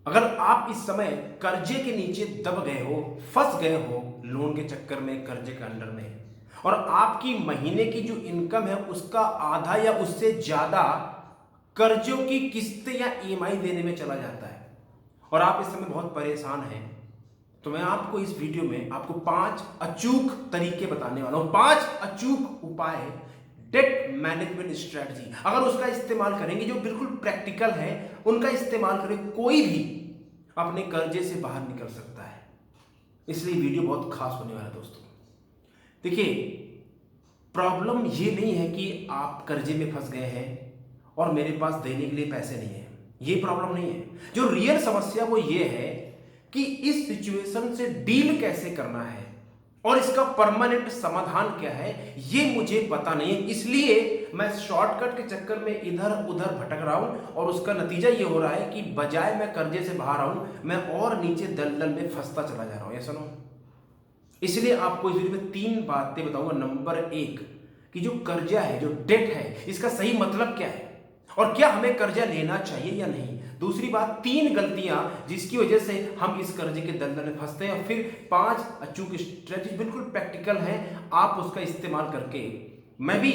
अगर आप इस समय कर्जे के नीचे दब गए हो, फंस गए हो लोन के चक्कर में, कर्जे के अंडर में, और आपकी महीने की जो इनकम है उसका आधा या उससे ज्यादा कर्जों की किस्तें या ईएमआई देने में चला जाता है और आप इस समय बहुत परेशान हैं, तो मैं आपको इस वीडियो में आपको 5 अचूक तरीके बताने वाला हूं, 5 अचूक उपाय, डेट मैनेजमेंट स्ट्रेटजी। अगर उसका इस्तेमाल करेंगे, जो बिल्कुल प्रैक्टिकल है, उनका इस्तेमाल करें, कोई भी अपने कर्जे से बाहर निकल सकता है। इसलिए वीडियो बहुत खास होने वाला है दोस्तों। देखिए, प्रॉब्लम ये नहीं है कि आप कर्जे में फंस गए हैं और मेरे पास देने के लिए पैसे नहीं है, ये प्रॉब्लम नहीं है। जो रियल समस्या वो ये है कि इस सिचुएशन से डील कैसे करना है और इसका परमानेंट समाधान क्या है, ये मुझे पता नहीं है। इसलिए मैं शॉर्टकट के चक्कर में इधर उधर भटक रहा हूं और उसका नतीजा ये हो रहा है कि बजाय मैं कर्जे से बाहर आऊं, मैं और नीचे दलदल में फंसता चला जा रहा हूं। ये सुनो, इसलिए आपको इस वीडियो में 3 बातें बताऊंगा। नंबर 1 कि जो कर्जा है, जो डेट है, इसका सही मतलब क्या है और क्या हमें कर्जा लेना चाहिए या नहीं। दूसरी बात, 3 गलतियां जिसकी वजह से हम इस कर्जे के दलदल में फंसते हैं। और फिर 5 अचूक स्ट्रेटजी, बिल्कुल प्रैक्टिकल है, आप उसका इस्तेमाल करके, मैं भी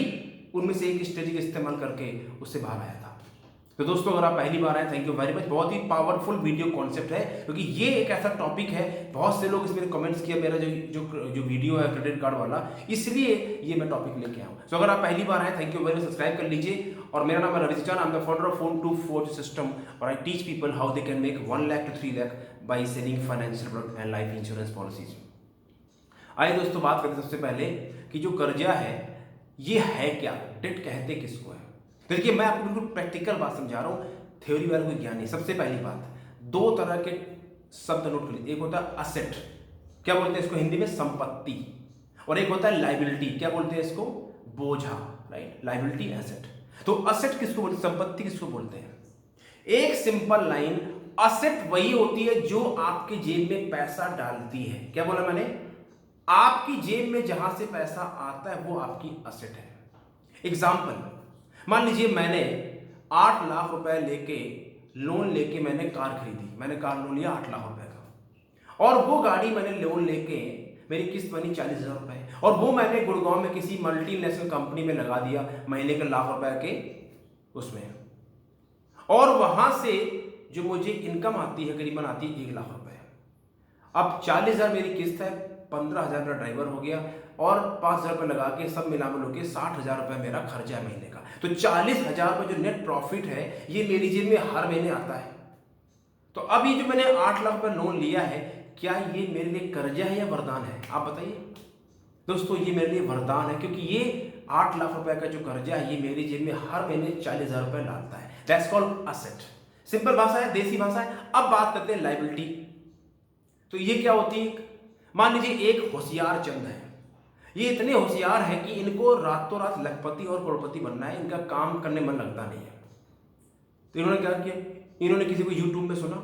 उनमें से एक स्ट्रेटजी का इस्तेमाल करके उससे बाहर आया था। तो दोस्तों, अगर आप पहली बार आए, थैंक यू वेरी मच। बहुत ही पावरफुल वीडियो कॉन्सेप्ट है, क्योंकि ये एक ऐसा टॉपिक है, बहुत से लोग इसमें कमेंट्स किया मेरा जो जो जो वीडियो है क्रेडिट कार्ड वाला, इसलिए ये मैं टॉपिक लेके आऊँ। तो अगर आप पहली बार आए, thank you very much, subscribe कर लीजिए। और मेरा नाम है Ravi Chan, I am the founder of phone to four system, और I teach people how they can make 1 lakh to 3 lakh by selling financial product and life insurance policies. आइए दोस्तों, बात करते हैं सबसे पहले कि जो कर्जा है ये है क्या, डेट कहते किसको है। तो देखिए, मैं आपको बिल्कुल प्रैक्टिकल बात समझा रहा हूँ, थ्योरी वाला कोई ज्ञान नहीं। सबसे पहली बात, 2 तरह के शब्द नोट कर लीजिए। एक होता है असेट, क्या बोलते हैं इसको हिंदी में, संपत्ति। और एक होता है लाइबिलिटी, क्या बोलते हैं इसको, बोझा, राइट। Liability, asset. तो असेट किसको बोलते हैं, संपत्ति किसको बोलते हैं। एक सिंपल लाइन, असेट वही होती है जो आपके जेब में पैसा डालती है। क्या बोला मैंने, आपकी जेब में जहां से पैसा आता है वो आपकी असेट है। एग्जाम्पल, मान लीजिए मैंने 8 लाख रुपए लेके, लोन लेके मैंने कार खरीदी, मैंने कार लोन लिया 8 लाख रुपए का, और वो गाड़ी मैंने लोन लेके, मेरी किस्त बनी 40,000 रुपए, और वो मैंने गुड़गांव में किसी मल्टीनेशनल कंपनी में लगा दिया महीने के लाख रुपए के उसमें, और वहां से जो मुझे इनकम आती है करीबन आती है 1 लाख रुपए। अब 40,000 मेरी किस्त है, 15,000 का ड्राइवर हो गया, और 5,000 रुपये लगा के सब मिला मिला के 60,000 रुपये मेरा खर्चा है महीने का। तो 40,000 रुपये जो नेट प्रॉफिट है ये मेरी जेब में हर महीने आता है। तो अब ये जो मैंने 8 लाख रुपये लोन लिया है, क्या ये मेरे लिए कर्जा है या वरदान है, आप बताइए दोस्तों। ये मेरे लिए वरदान है, क्योंकि ये 8 लाख रुपए का जो कर्जा है ये मेरी जेब में हर महीने 40,000 रुपये लाता है। That's called asset. सिंपल भाषा है, देसी भाषा है। अब बात करते हैं लाइबिलिटी। तो ये क्या होती है, मान लीजिए एक होशियार चंद है, ये इतने होशियार है कि इनको रातों रात लखपति और करोड़पति बनना है, इनका काम करने मन लगता नहीं है। तो इन्होंने क्या किया, इन्होंने किसी को यूट्यूब में सुना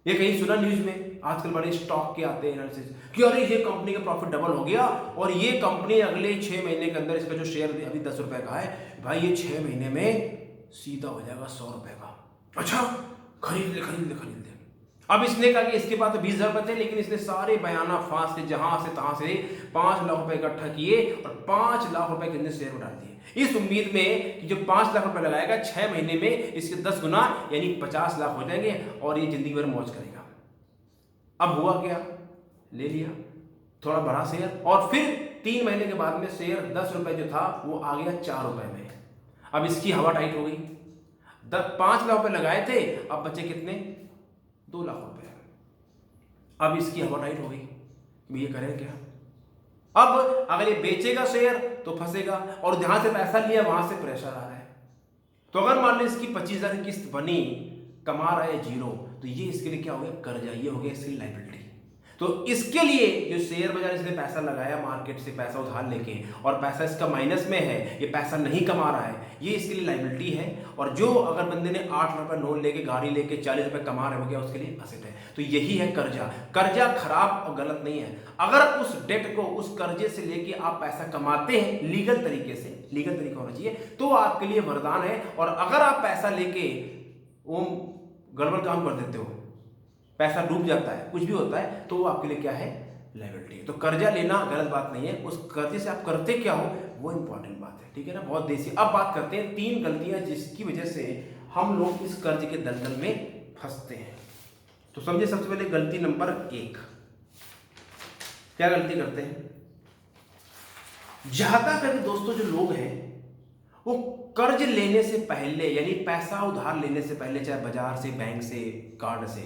या कहीं सुना न्यूज में, आजकल बड़े स्टॉक के आते हैं एनालिसिस कि अरे ये कंपनी का प्रॉफिट डबल हो गया और ये कंपनी अगले 6 महीने के अंदर, इसका जो शेयर अभी 10 रुपए का है भाई, ये 6 महीने में सीधा हो जाएगा 100 रुपए का। अच्छा, खरीद ले खरीद ले खरीद ले। अब इसने कहा कि इसके पास तो 20,000 रुपए थे, लेकिन इसने सारे बयाना फांस से जहां से तहां से 5 लाख रुपए इकट्ठा किए और 5 लाख रुपए कितने शेयर में डाल दिए, इस उम्मीद में कि जो 5 लाख रुपए लगाएगा 6 महीने में इसके 10 गुना यानी 50 लाख हो जाएंगे और ये जिंदगी भर मौज करेगा। अब हुआ क्या, ले लिया थोड़ा बड़ा शेयर, और फिर 3 महीने के बाद में शेयर 10 रुपए जो था वो आ गया 4 रुपए में। अब इसकी हवा टाइट हो गई, 5 लाख रुपए लगाए थे, अब बचे कितने, 2 लाख रुपए। अब इसकी हवा टाइट हो गई, ये करें क्या। अब अगर ये बेचेगा शेयर तो फंसेगा, और जहां से पैसा लिया वहां से प्रेशर आ रहा है। तो अगर मान लो इसकी 25,000 की किस्त बनी, कमा रहा है 0, तो ये इसके लिए क्या हो गया, कर्जा, ये हो गया इसकी लाइबिलिटी। तो इसके लिए जो शेयर बाजार इसने पैसा लगाया, मार्केट से पैसा उधार लेके, और पैसा इसका माइनस में है, ये पैसा नहीं कमा रहा है, ये इसके लिए लाइबिलिटी है। और जो अगर बंदे ने 8 लाख रुपए लोन लेके गाड़ी लेके 40 रुपए कमा रहे हो गया, उसके लिए असेट है। तो यही है कर्जा। कर्जा खराब और गलत नहीं है। अगर उस डेट को, उस कर्जे से लेके आप पैसा कमाते हैं लीगल तरीके से, लीगल तरीका होना चाहिए, तो आपके लिए वरदान है। और अगर आप पैसा लेके वो गड़बड़ काम कर देते हो, पैसा डूब जाता है, कुछ भी होता है, तो वो आपके लिए क्या है, लायबिलिटी है। तो कर्जा लेना गलत बात नहीं है, उस कर्जे से आप करते क्या हो वो इंपॉर्टेंट बात है, ठीक है ना, बहुत देसी। अब बात करते हैं 3 गलतियां जिसकी वजह से हम लोग इस कर्ज के दलदल में फंसते हैं। तो समझे, सबसे पहले गलती नंबर 1, क्या गलती करते हैं, ज्यादा करके दोस्तों जो लोग हैं वो कर्ज लेने से पहले, यानी पैसा उधार लेने से पहले, चाहे बाजार से, बैंक से, कार्ड से,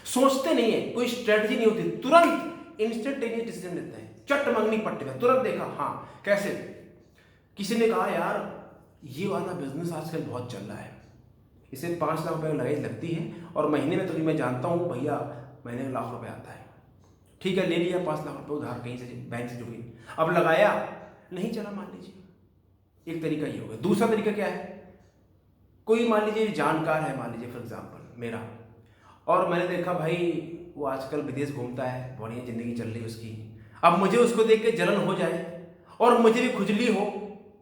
सोचते नहीं है, कोई स्ट्रेटजी नहीं होती, तुरंत इंस्टेंटेनियस डिसीजन लेते हैं, चट मंगनी पट्टे में, तुरंत देखा, हाँ कैसे, किसी ने कहा यार ये वाला बिजनेस आजकल बहुत चल रहा है, इसे 5 लाख रुपए लगाई लगती है और महीने में, तो मैं जानता हूँ भैया महीने में लाख रुपए आता है, ठीक है ले लिया 5 लाख रुपए उधार कहीं से, बैंक से जुड़ी, अब लगाया नहीं चला, मान लीजिए, एक तरीका ये हो गया। दूसरा तरीका क्या है, कोई मान लीजिए जानकार है, मान लीजिए फॉर एग्जांपल मेरा, और मैंने देखा भाई वो आजकल विदेश घूमता है, बढ़िया जिंदगी चल रही है उसकी, अब मुझे उसको देख के जलन हो जाए और मुझे भी खुजली हो,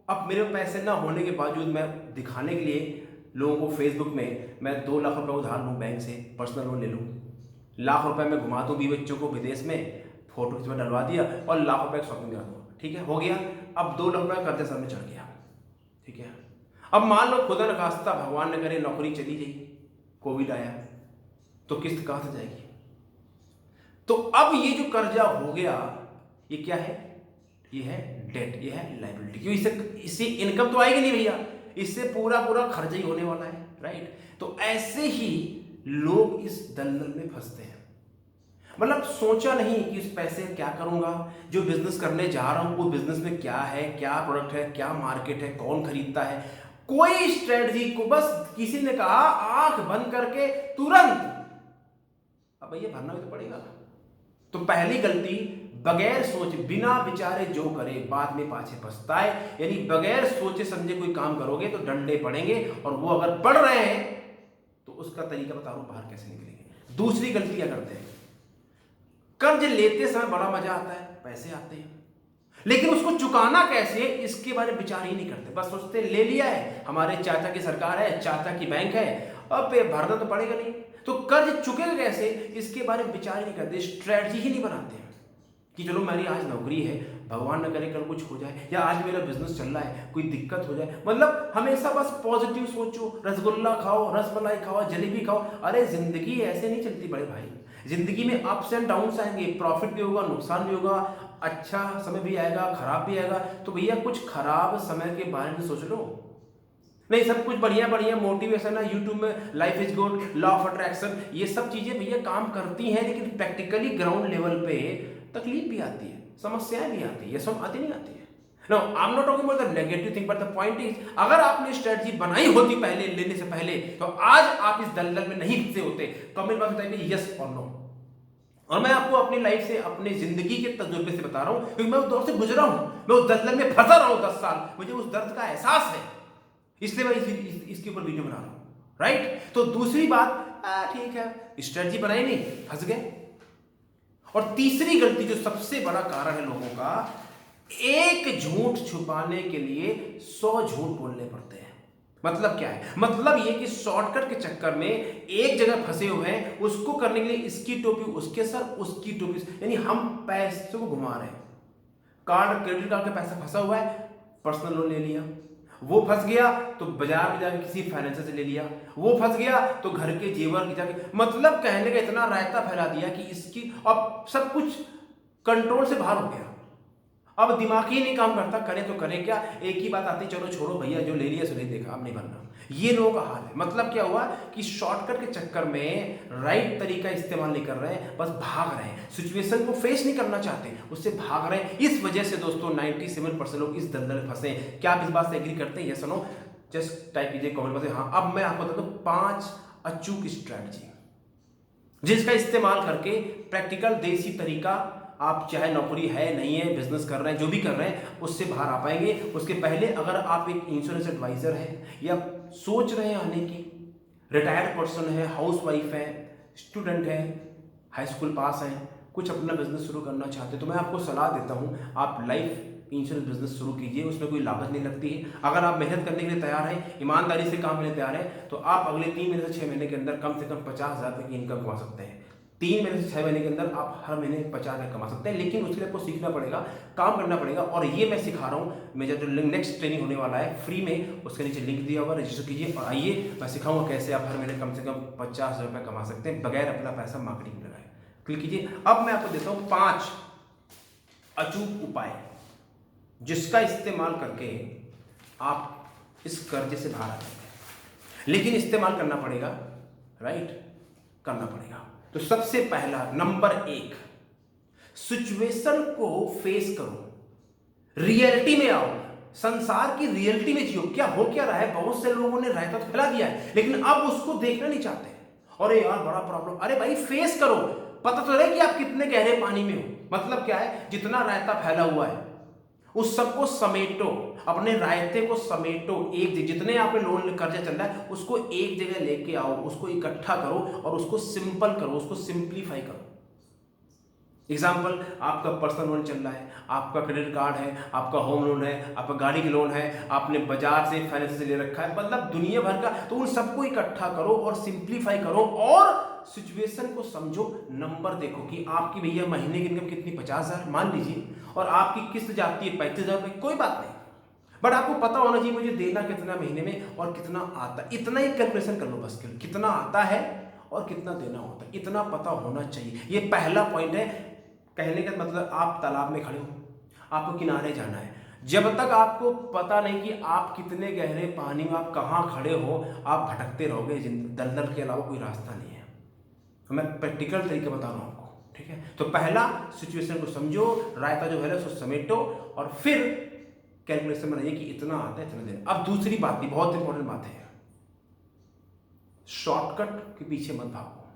अब मेरे पैसे ना होने के बावजूद मैं दिखाने के लिए लोगों को फेसबुक में मैं 2 लाख रुपए उधार लूँ बैंक से, पर्सनल लोन ले लूँ, लाख रुपए में घुमा दूँ 20 बच्चों को विदेश में, फोटो इसमें डलवा दिया और लाख रुपए शॉपिंग करा दूँ, ठीक है हो गया, अब 2 लाख रुपए कर्जे सर में चढ़ गया, ठीक है। अब मान लो खुदा न खास्ता भगवान न करे नौकरी चली गई, कोविड आया, तो किस्त कहां से जाएगी, तो अब ये जो कर्जा हो गया ये क्या है, ये है डेट, ये है लायबिलिटी, क्यों, इससे इनकम तो आएगी नहीं भैया, इससे पूरा खर्चा ही होने वाला है, राइट। तो ऐसे ही लोग इस दलदल में फंसते हैं, मतलब सोचा नहीं कि इस पैसे क्या करूंगा, जो बिजनेस करने जा रहा हूं वो बिजनेस में क्या है, क्या प्रोडक्ट है, क्या मार्केट है, कौन खरीदता है, कोई स्ट्रेटजी को, बस किसी ने कहा आंख बंद करके तुरंत, अब भैया भरना भी तो पड़ेगा। तो पहली गलती, बगैर सोच बिना विचारे जो करे बाद में पाछे पछताए, यानी बगैर सोचे समझे कोई काम करोगे तो डंडे पड़ेंगे, और वो अगर पड़ रहे हैं तो उसका तरीका बता रहा हूं बाहर कैसे निकलेंगे। दूसरी गलती क्या करते हैं, कर्ज लेते समय बड़ा मजा आता है, पैसे आते हैं, लेकिन उसको चुकाना कैसे इसके बारे में विचार ही नहीं करते, बस सोचते ले लिया है, हमारे चाचा की सरकार है, चाचा की बैंक है, अब भरना तो पड़ेगा नहीं, तो कर्ज चुकेगा कैसे इसके बारे में विचार ही नहीं करते, स्ट्रेटजी ही नहीं बनाते हैं कि चलो मेरी आज नौकरी है, भगवान न करे कल कुछ हो जाए, या आज मेरा बिजनेस चल रहा है कोई दिक्कत हो जाए, मतलब हमेशा बस पॉजिटिव सोचो, रसगुल्ला खाओ, रसमलाई खाओ, जलेबी खाओ, अरे जिंदगी ऐसे नहीं चलती बड़े भाई, जिंदगी में अप्स एंड डाउन्स आएंगे, प्रॉफिट भी होगा, नुकसान भी होगा, अच्छा समय भी आएगा, खराब भी आएगा, तो भैया कुछ खराब समय के बारे में सोच लो, नहीं सब कुछ बढ़िया मोटिवेशन है, यूट्यूब में life is good, law of attraction, ये सब चीजें भैया काम करती हैं, लेकिन प्रैक्टिकली ग्राउंड लेवल पे तकलीफ भी आती है, समस्याएं भी आती है, ये सब आती नहीं आती है। No I am not talking about the negative thing, but the point is, अगर आपने स्ट्रेटजी बनाई होती पहले लेने से पहले, तो आज आप इस दलदल में नहीं फंसे होते। कमेंट बॉक्स में बताइए यस और नो। और मैं आपको अपनी लाइफ से, अपनी जिंदगी के तजुर्बे से बता रहा हूं, क्योंकि मैं उस दौर से गुजरा हूं, मैं उस दलदल में फंसा रहा हूं 10 साल, मुझे उस दर्द का एहसास है, इसलिए मैं इसके ऊपर वीडियो बना रहा हूं, राइट। तो दूसरी बात, ठीक है स्ट्रेटजी बनाई नहीं, फंस गए। और तीसरी गलती जो सबसे बड़ा कारण है लोगों का, एक झूठ छुपाने के लिए 100 झूठ बोलने पड़ते हैं। मतलब क्या है, मतलब ये कि शॉर्टकट के चक्कर में एक जगह फंसे हुए हैं, उसको करने के लिए इसकी टोपी उसके सर, उसकी टोपी, यानी हम पैसे को घुमा रहे हैं। कार्ड, क्रेडिट कार्ड का पैसा फंसा हुआ है, पर्सनल लोन ले लिया, वो फंस गया तो बाजार में जाके किसी फाइनेंसर से ले लिया, वो फंस गया तो घर के जेवर की जाके, मतलब कहने का इतना रायता फैला दिया कि इसकी अब सब कुछ कंट्रोल से बाहर हो गया। अब दिमाग ही नहीं काम करता, करे तो करे क्या, एक ही बात आती, चलो छोड़ो भैया जो ले लिया सो ले, देखा अब नहीं भरना। ये लोगों का हाल है। मतलब क्या हुआ कि शॉर्टकट के चक्कर में राइट तरीका इस्तेमाल नहीं कर रहे हैं, बस भाग रहे हैं, सिचुएशन को फेस नहीं करना चाहते, उससे भाग रहे हैं। इस वजह से दोस्तों 97% लोग इस दलदल में फंसे। क्या आप इस बात से एग्री करते हैं? यस और नो जस्ट टाइप कीजिए कमेंट बॉक्स में हाँ। अब मैं आपको बताता हूं 5 अचूक स्ट्रैटेजी जिसका इस्तेमाल करके प्रैक्टिकल देसी तरीका, आप चाहे नौकरी है नहीं है, बिजनेस कर रहे हैं, जो भी कर रहे हैं, उससे बाहर आ पाएंगे। उसके पहले अगर आप एक इंश्योरेंस एडवाइजर है या सोच रहे हैं आने की, रिटायर्ड पर्सन है, हाउस वाइफ है, स्टूडेंट है, हाई स्कूल पास है, कुछ अपना बिजनेस शुरू करना चाहते हैं, तो मैं आपको सलाह देता हूं आप लाइफ इंश्योरेंस बिजनेस शुरू कीजिए। उसमें कोई लागत नहीं लगती है। अगर आप मेहनत करने के लिए तैयार हैं, ईमानदारी से काम करने तैयार हैं, तो आप अगले 3 महीने से 6 महीने के अंदर कम से कम 50,000 तक की इनकम कमा सकते हैं। 3 महीने से 6 महीने के अंदर आप हर महीने 50,000 कमा सकते हैं, लेकिन उसके लिए आपको सीखना पड़ेगा, काम करना पड़ेगा। और ये मैं सिखा रहा हूँ, मेरा जो नेक्स्ट ट्रेनिंग होने वाला है फ्री में, उसके नीचे लिंक दिया हुआ, रजिस्टर कीजिए और आइए मैं सिखाऊंगा कैसे आप हर महीने कम से कम 50,000 रुपये कमा सकते हैं बगैर अपना पैसा मार्केटिंग में लगाए। क्लिक कीजिए। अब मैं आपको देता हूँ 5 अचूक उपाय जिसका इस्तेमाल करके आप इस कर्जे से बाहर आ सकते हैं, लेकिन इस्तेमाल करना पड़ेगा, राइट, करना पड़ेगा। तो सबसे पहला नंबर 1, सिचुएशन को फेस करो, रियलिटी में आओ, संसार की रियलिटी में जियो। क्या हो क्या रहा है, बहुत से लोगों ने रायता तो फैला दिया है लेकिन अब उसको देखना नहीं चाहते। अरे यार बड़ा प्रॉब्लम, अरे भाई फेस करो, पता तो रहे कि आप कितने गहरे पानी में हो। मतलब क्या है, जितना रायता फैला हुआ है उस सबको समेटो, अपने रायते को समेटो एक जगह, जितने आप पे लोन कर्जा चल रहा है उसको एक जगह लेके आओ, उसको इकट्ठा करो और उसको सिंपल करो, उसको सिंप्लीफाई करो। एग्जाम्पल, आपका पर्सनल लोन चल रहा है, आपका क्रेडिट कार्ड है, आपका होम लोन है, आपका गाड़ी की लोन है, आपने बाजार से फाइनेंस से ले रखा है, मतलब दुनिया भर का। तो उन सबको इकट्ठा करो और सिंप्लीफाई करो और सिचुएशन को समझो। नंबर देखो कि आपकी भैया महीने की इनकम कितनी, 50,000 मान लीजिए, और आपकी किस्त जाती है 35,000 रुपये, कोई बात नहीं, बट आपको पता होना चाहिए मुझे देना कितना महीने में और कितना आता है। इतना ही कैलकुलेशन कर लो बस, कितना आता है और कितना देना होता है, इतना पता होना चाहिए। ये पहला पॉइंट है। कहने का मतलब, आप तालाब में खड़े हो, आपको किनारे जाना है, जब तक आपको पता नहीं कि आप कितने गहरे पानी में, आप कहाँ खड़े हो, आप भटकते रहोगे, दलदल के अलावा कोई रास्ता नहीं है। मैं प्रैक्टिकल तरीके बता रहा हूँ आपको, ठीक है। तो पहला, सिचुएशन को समझो, रायता जो है उसको समेटो और फिर कैलकुलेशन बनाइए कि इतना आता है, इतना देना। अब दूसरी बात, बहुत इंपॉर्टेंट बात है, शॉर्टकट के पीछे मत भागो,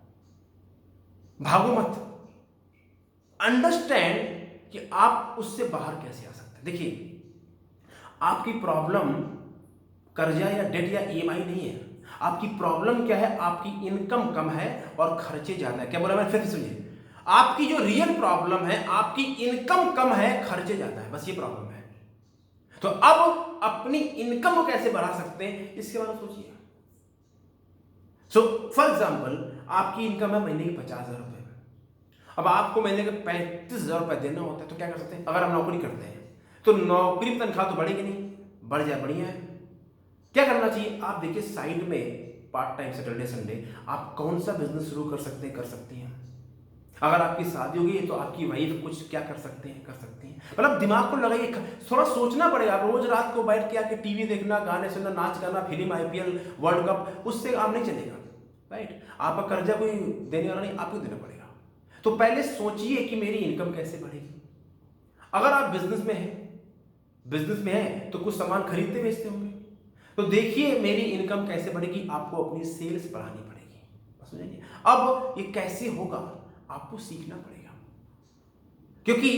भागो मत। अंडरस्टैंड कि आप उससे बाहर कैसे आ सकते हैं। देखिए, आपकी प्रॉब्लम कर्जा या डेट या ईएमआई नहीं है, आपकी प्रॉब्लम क्या है, आपकी इनकम कम है और खर्चे ज्यादा है। क्या बोला मैंने, फिर सुनिए, आपकी जो रियल प्रॉब्लम है, आपकी इनकम कम है, खर्चे ज्यादा है, बस ये प्रॉब्लम है। तो अब अपनी इनकम को कैसे बढ़ा सकते हैं, इसके बारे में सोचिए। सो फॉर एग्जाम्पल, आपकी इनकम है महीने की 50,000 रुपये, अब आपको महीने का 35,000 रुपये देना होता है, तो क्या कर सकते हैं, अगर आप नौकरी करते हैं तो नौकरी में तनख्वाह तो बढ़ेगी नहीं, बढ़ जाए बढ़िया है। क्या करना चाहिए, आप देखिए साइड में पार्ट टाइम, सैटरडे संडे आप कौन सा बिजनेस शुरू कर सकते हैं, कर सकती हैं। अगर आपकी शादी होगी तो आपकी वाइफ कुछ क्या कर सकते हैं, कर सकती हैं। मतलब दिमाग को लगाइए, थोड़ा सोचना पड़ेगा। रोज रात को बैठ के आके टीवी देखना, गाने सुनना, नाच गाना, फिल्म, आईपीएल, वर्ल्ड कप, उससे काम नहीं चलेगा, राइट। आपका कर्जा कोई देने वाला नहीं, आपको देना पड़ेगा। तो पहले सोचिए कि मेरी इनकम कैसे बढ़ेगी। अगर आप बिजनेस में है तो कुछ सामान खरीदते बेचते होंगे, तो देखिए मेरी इनकम कैसे बढ़ेगी, आपको अपनी सेल्स बढ़ानी पड़ेगी, समझिए। अब ये कैसे होगा, आपको सीखना पड़ेगा, क्योंकि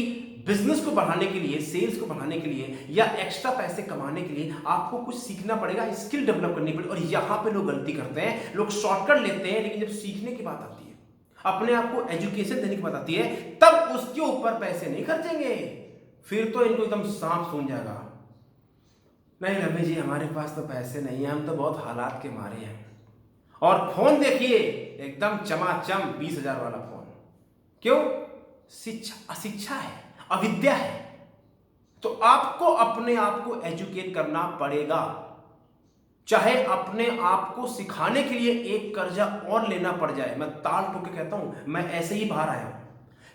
बिजनेस को बढ़ाने के लिए, सेल्स को बढ़ाने के लिए या एक्स्ट्रा पैसे कमाने के लिए आपको कुछ सीखना पड़ेगा, स्किल डेवलप करनी पड़ेगी। और यहां पे लोग गलती करते हैं, लोग शॉर्टकट लेते हैं, लेकिन जब सीखने की बात आती है, अपने आप को एजुकेशन देने की बात आती है, तब उसके ऊपर पैसे नहीं खर्चेंगे। फिर तो इनको एकदम सांप सूंझ जाएगा, नहीं रमेश जी हमारे पास तो पैसे नहीं है, हम तो बहुत हालात के मारे हैं। और फोन देखिए एकदम चमाचम 20,000 वाला फोन, क्यों, अशिक्षा है, अविद्या है। तो आपको अपने आप को एजुकेट करना पड़ेगा, चाहे अपने आप को सिखाने के लिए एक कर्जा और लेना पड़ जाए। मैं ताल ठोक के कहता हूं, मैं ऐसे ही बाहर आया हूं।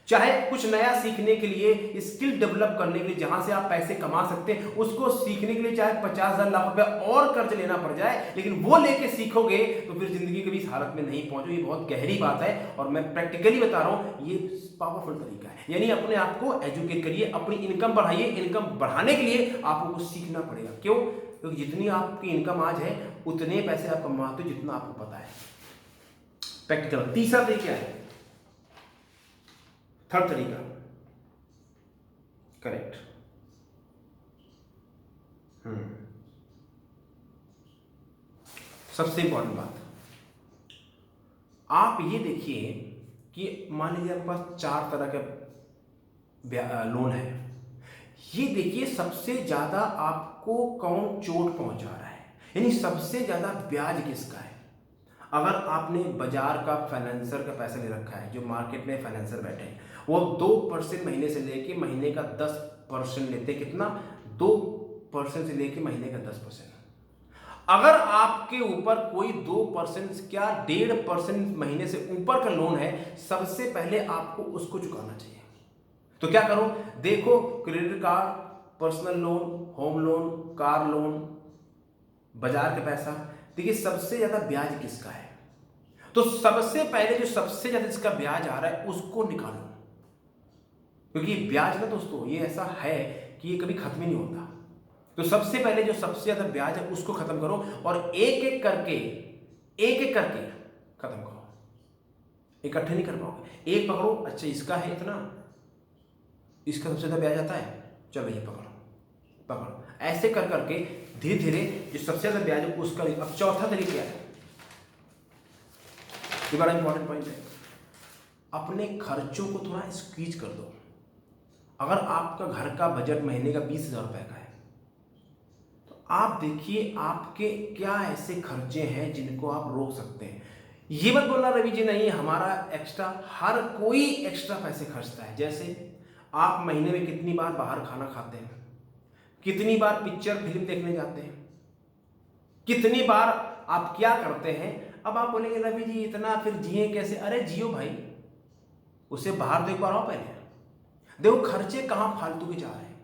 चाहे कुछ नया सीखने के लिए, स्किल डेवलप करने के लिए, जहां से आप पैसे कमा सकते हैं, उसको सीखने के लिए चाहे 50,000 लाख रुपए और कर्ज लेना पड़ जाए, लेकिन वो लेके सीखोगे तो फिर जिंदगी के भी इस हालत में नहीं पहुंचो। ये बहुत गहरी बात है और मैं प्रैक्टिकली बता रहा हूं, ये पावरफुल तरीका है। यानी अपने आप को एजुकेट करिए, अपनी इनकम बढ़ाइए। इनकम बढ़ाने के लिए आपको कुछ सीखना पड़ेगा। क्यों, क्योंकि जितनी आपकी इनकम आज है उतने पैसे आप कमाते हो जितना आपको पता है। प्रैक्टिकल। तीसरा तरीका है, थर्ड तरीका, करेक्ट। सबसे इंपॉर्टेंट बात, आप ये देखिए कि मान लीजिए आपके पास 4 तरह के लोन है, ये देखिए सबसे ज्यादा आपको कौन चोट पहुंचा रहा है, यानी सबसे ज्यादा ब्याज किसका है। अगर आपने बाजार का फाइनेंसर का पैसा ले रखा है, जो मार्केट में फाइनेंसर बैठे हैं, वो 2% महीने से लेके महीने का 10% लेते, कितना, 2% से लेके महीने का 10%। अगर आपके ऊपर कोई 2% क्या 1.5% महीने से ऊपर का लोन है, सबसे पहले आपको उसको चुकाना चाहिए। तो क्या करो, देखो credit card, personal loan, home loan, car loan, बाजार का पैसा, देखिए सबसे ज्यादा ब्याज किसका है। तो सबसे पहले जो सबसे ज्यादा जिसका ब्याज आ रहा है उसको निकालो, क्योंकि ब्याज ना दोस्तों ये ऐसा है कि ये कभी खत्म ही नहीं होता। तो सबसे पहले जो सबसे ज्यादा ब्याज है उसको खत्म करो और एक एक करके खत्म करो। इकट्ठे नहीं कर पाओगे, एक पकड़ो, अच्छा इसका है इतना, इसका सबसे ज्यादा ब्याज आता है, चलो ये पकड़ो, ऐसे कर करके धीरे धीरे जो सबसे ज्यादा ब्याज है उसका। अब चौथा तरीका क्या है, ये बड़ा इंपॉर्टेंट पॉइंट है, अपने खर्चों को थोड़ा स्क्वीज कर दो। अगर आपका घर का बजट महीने का 20,000 रुपए का है, तो आप देखिए आपके क्या ऐसे खर्चे हैं जिनको आप रोक सकते हैं। ये मत बोलना रवि जी नहीं हमारा एक्स्ट्रा, हर कोई एक्स्ट्रा पैसे खर्चता है। जैसे आप महीने में कितनी बार बाहर खाना खाते हैं, कितनी बार पिक्चर फिल्म देखने जाते हैं, कितनी बार आप क्या करते हैं। अब आप बोलेंगे रवि जी इतना फिर जिए कैसे, अरे जियो भाई, उसे बाहर देखो आओ, पहले देखो खर्चे कहाँ फालतू के जा रहे हैं।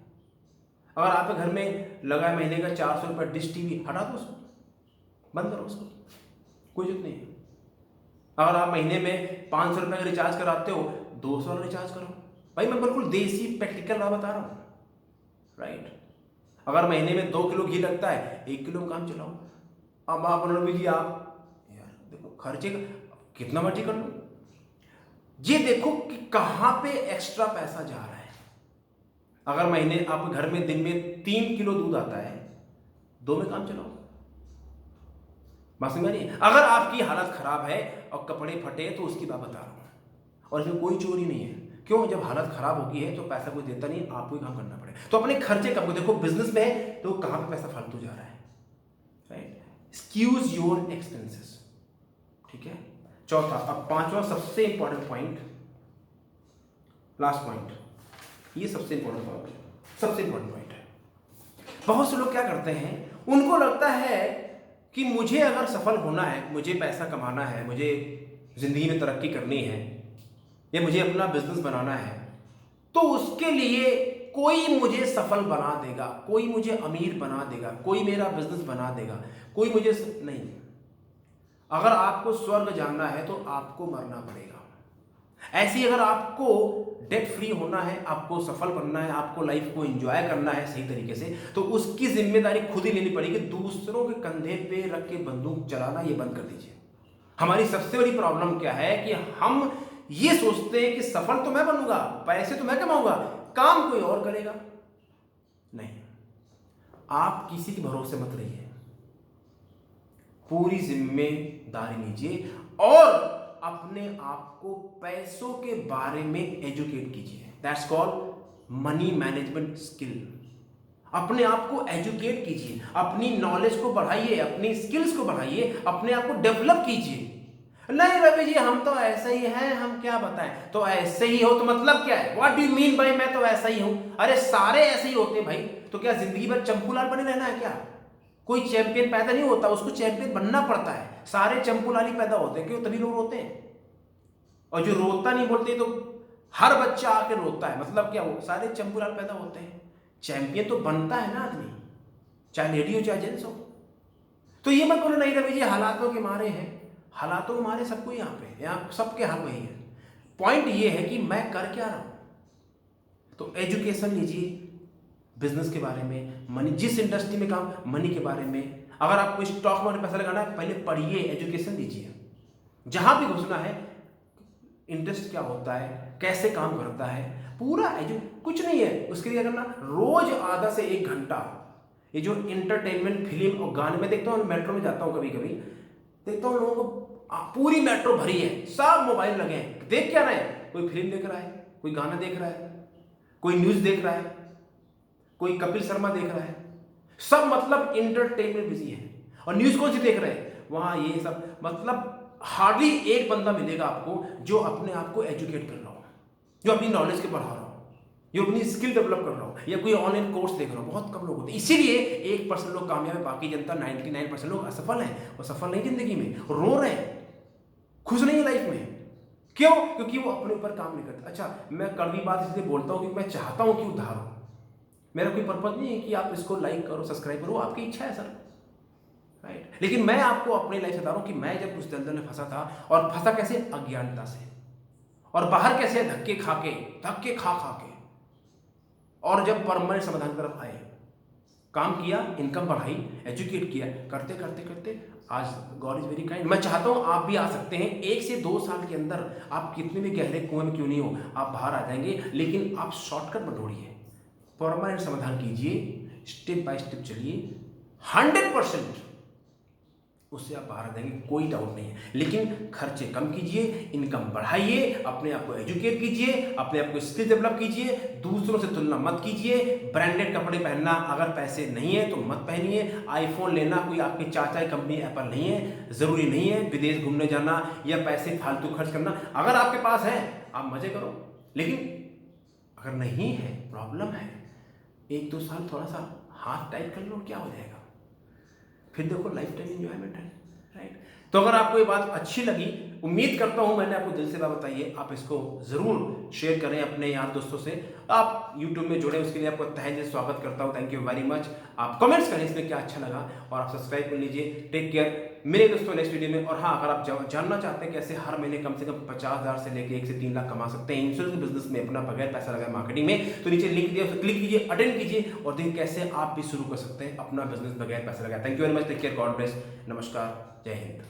अगर आपके घर में लगा है महीने का 400 रुपये डिश टीवी, हटा दो उसको, बंद करो उसको, कोई जरूरत नहीं है। अगर आप महीने में 500 रुपये का रिचार्ज कराते हो, 200 वाला रिचार्ज करो। भाई मैं बिल्कुल देसी प्रैक्टिकल बात बता रहा हूँ, राइट। अगर महीने में 2 किलो घी लगता है, 1 किलो में काम चलाओ। अब आप रवि जी आप यार देखो खर्चे कितना मर्जी कर लो, ये देखो कि कहाँ पे एक्स्ट्रा पैसा जा रहा है। अगर महीने आप घर में दिन में 3 किलो दूध आता है, 2 में काम चलाओ, बात समझ रही है। अगर आपकी हालत खराब है और कपड़े फटे तो उसकी बात बता रहा हूँ, और इसमें कोई चोरी नहीं है। क्यों, जब हालत खराब होगी है तो पैसा कोई देता नहीं, आपको ही काम करना पड़ेगा। तो अपने खर्चे कम, देखो बिजनेस में है तो कहाँ पे पैसा फालतू जा रहा है, राइट। एक्सक्यूज योर एक्सपेंसेस, ठीक है। चौथा, अब पांचवा सबसे इंपॉर्टेंट पॉइंट, लास्ट पॉइंट, ये सबसे इंपॉर्टेंट पॉइंट है। बहुत से लोग क्या करते हैं, उनको लगता है कि मुझे अगर सफल होना है, मुझे पैसा कमाना है, मुझे जिंदगी में तरक्की करनी है, या मुझे अपना बिजनेस बनाना है, तो उसके लिए कोई मुझे सफल बना देगा, कोई मुझे अमीर बना देगा, कोई मेरा बिजनेस बना देगा, कोई मुझे नहीं। अगर आपको स्वर्ग जानना है तो आपको मरना पड़ेगा। ऐसे ही अगर आपको डेट फ्री होना है, आपको सफल बनना है, आपको लाइफ को एंजॉय करना है सही तरीके से, तो उसकी जिम्मेदारी खुद ही लेनी पड़ेगी। दूसरों के कंधे पे रख के बंदूक चलाना ये बंद कर दीजिए। हमारी सबसे बड़ी प्रॉब्लम क्या है कि हम ये सोचते हैं कि सफल तो मैं बनूंगा, पैसे तो मैं कमाऊंगा, काम कोई और करेगा। नहीं, आप किसी के भरोसे मत रहिए, पूरी जिम्मेदारी लीजिए और अपने आप को पैसों के बारे में एजुकेट कीजिए। That's called money management skill. अपने आप को एजुकेट कीजिए, अपनी नॉलेज को बढ़ाइए, अपनी स्किल्स को बढ़ाइए, अपने आप को डेवलप कीजिए। नहीं रवि जी हम तो ऐसे ही हैं, हम क्या बताएं। तो ऐसे ही हो तो मतलब क्या है, what do you mean by मैं तो ऐसा ही हूं। अरे सारे ऐसे ही होते भाई, तो क्या जिंदगी भर चंपूलाल बने रहना है क्या। कोई चैंपियन पैदा नहीं होता, उसको चैंपियन बनना पड़ता है। सारे चंपूलाल ही पैदा होते हैं, क्यों, तभी लोग रोते हैं। और जो रोता नहीं बोलते, तो हर बच्चा आके रोता है, मतलब क्या, वो सारे चंपूलाल पैदा होते हैं। चैंपियन तो बनता है ना आदमी, चाहे लेडी हो चाहे जेंट्स हो। तो ये मत बोलो नहीं रवि जी हालातों के मारे हैं, हालातों के मारे सबको यहाँ पे, यहाँ सबके हाल वही है। पॉइंट ये है कि मैं कर क्या रहा हूं। तो एजुकेशन लीजिए बिजनेस के बारे में, मनी, जिस इंडस्ट्री में काम, मनी के बारे में। अगर आपको स्टॉक मार्केट पैसा लगाना है, पहले पढ़िए, एजुकेशन लीजिए। जहां भी घुसना है, इंटरेस्ट क्या होता है, कैसे काम करता है, पूरा कुछ नहीं है उसके लिए करना। रोज आधा से 1 घंटा ये जो इंटरटेनमेंट फिल्म और गाने में देखता हूँ, मेट्रो में जाता हूँ कभी कभी, देखता हूँ लोगों को पूरी मेट्रो भरी है, सब मोबाइल लगे हैं, देख क्या रहे हैं, कोई फिल्म देख रहा है, कोई गाना देख रहा है, कोई न्यूज देख रहा है, कोई कपिल शर्मा देख रहा है, सब मतलब इंटरटेनमेंट बिजी है। और न्यूज कौन सी देख रहे हैं, वहां ये सब मतलब हार्डली एक बंदा मिलेगा आपको जो अपने आप को एजुकेट कर रहा हो, जो अपनी नॉलेज के बढ़ा रहा हो, जो अपनी स्किल डेवलप कर रहा हो, या कोई ऑनलाइन कोर्स देख रहा हो। बहुत कम लोग होते हैं, इसीलिए 1% लोग कामयाब है, बाकी जनता 99% लोग असफल हैं, और सफल नहीं जिंदगी में, रो रहे हैं, खुश नहीं है लाइफ में। क्यों? क्योंकि वो अपने ऊपर काम नहीं करते। अच्छा, मैं कड़वी बात इसलिए बोलता हूँ क्योंकि मैं चाहता हूँ कि उद्धार हो। मेरा कोई पर्पज नहीं है कि आप इसको लाइक करो, सब्सक्राइब करो, आपकी इच्छा है सर, राइट। लेकिन मैं आपको अपनी लाइफ से बता रहा हूँ कि मैं जब उस दलदल में फंसा था, और फंसा कैसे? अज्ञानता से। और बाहर कैसे? धक्के खा के, और जब परमानेंट समाधान की तरफ आए, काम किया, इनकम बढ़ाई, एजुकेट किया, करते करते करते आज गॉड इज वेरी काइंड। मैं चाहता हूं आप भी आ सकते हैं। 1 से 2 साल के अंदर आप कितने भी गहरे कुएं में क्यों नहीं हो, आप बाहर आ जाएंगे। लेकिन आप शॉर्टकट मत ढूंढिए, परमानेंट समाधान कीजिए, स्टेप बाय स्टेप चलिए, 100% उससे आप बाहर आ जाएंगे, कोई डाउट नहीं है। लेकिन खर्चे कम कीजिए, इनकम बढ़ाइए, अपने आप को एजुकेट कीजिए, अपने आप को स्किल डेवलप कीजिए, दूसरों से तुलना मत कीजिए। ब्रांडेड कपड़े पहनना, अगर पैसे नहीं है तो मत पहनिए। आईफोन लेना कोई आपके चाचा की कंपनी एप्पल नहीं है, जरूरी नहीं है। विदेश घूमने जाना या पैसे फालतू खर्च करना, अगर आपके पास है आप मजे करो, लेकिन अगर नहीं है, प्रॉब्लम है, 1-2 साल थोड़ा सा हाथ टाइट कर लो, क्या हो जाएगा? फिर देखो लाइफ टाइम एंजॉयमेंट है, राइट। तो अगर आपको ये बात अच्छी लगी, उम्मीद करता हूं मैंने आपको दिल से बात बताई है, आप इसको जरूर शेयर करें अपने यार दोस्तों से। आप YouTube में जुड़े, उसके लिए आपको तहे दिल से स्वागत करता हूं, थैंक यू वेरी मच। आप कमेंट्स करें इसमें क्या अच्छा लगा, और आप सब्सक्राइब कर लीजिए। टेक केयर, मेरे दोस्तों नेक्स्ट वीडियो में। और हाँ, अगर आप जानना चाहते हैं कैसे हर महीने कम से कम 50,000 से लेकर 1 से 3 लाख कमा सकते हैं इंश्योरेंस बिजनेस में अपना, बगैर पैसा लगाए मार्केटिंग में, तो नीचे लिंक दिया, क्लिक कीजिए, अटेंड कीजिए, और देखिए कैसे आप भी शुरू कर सकते हैं अपना बिजनेस बगैर पैसा लगाए। Thank you very much, take care, God bless, नमस्कार, जय हिंद।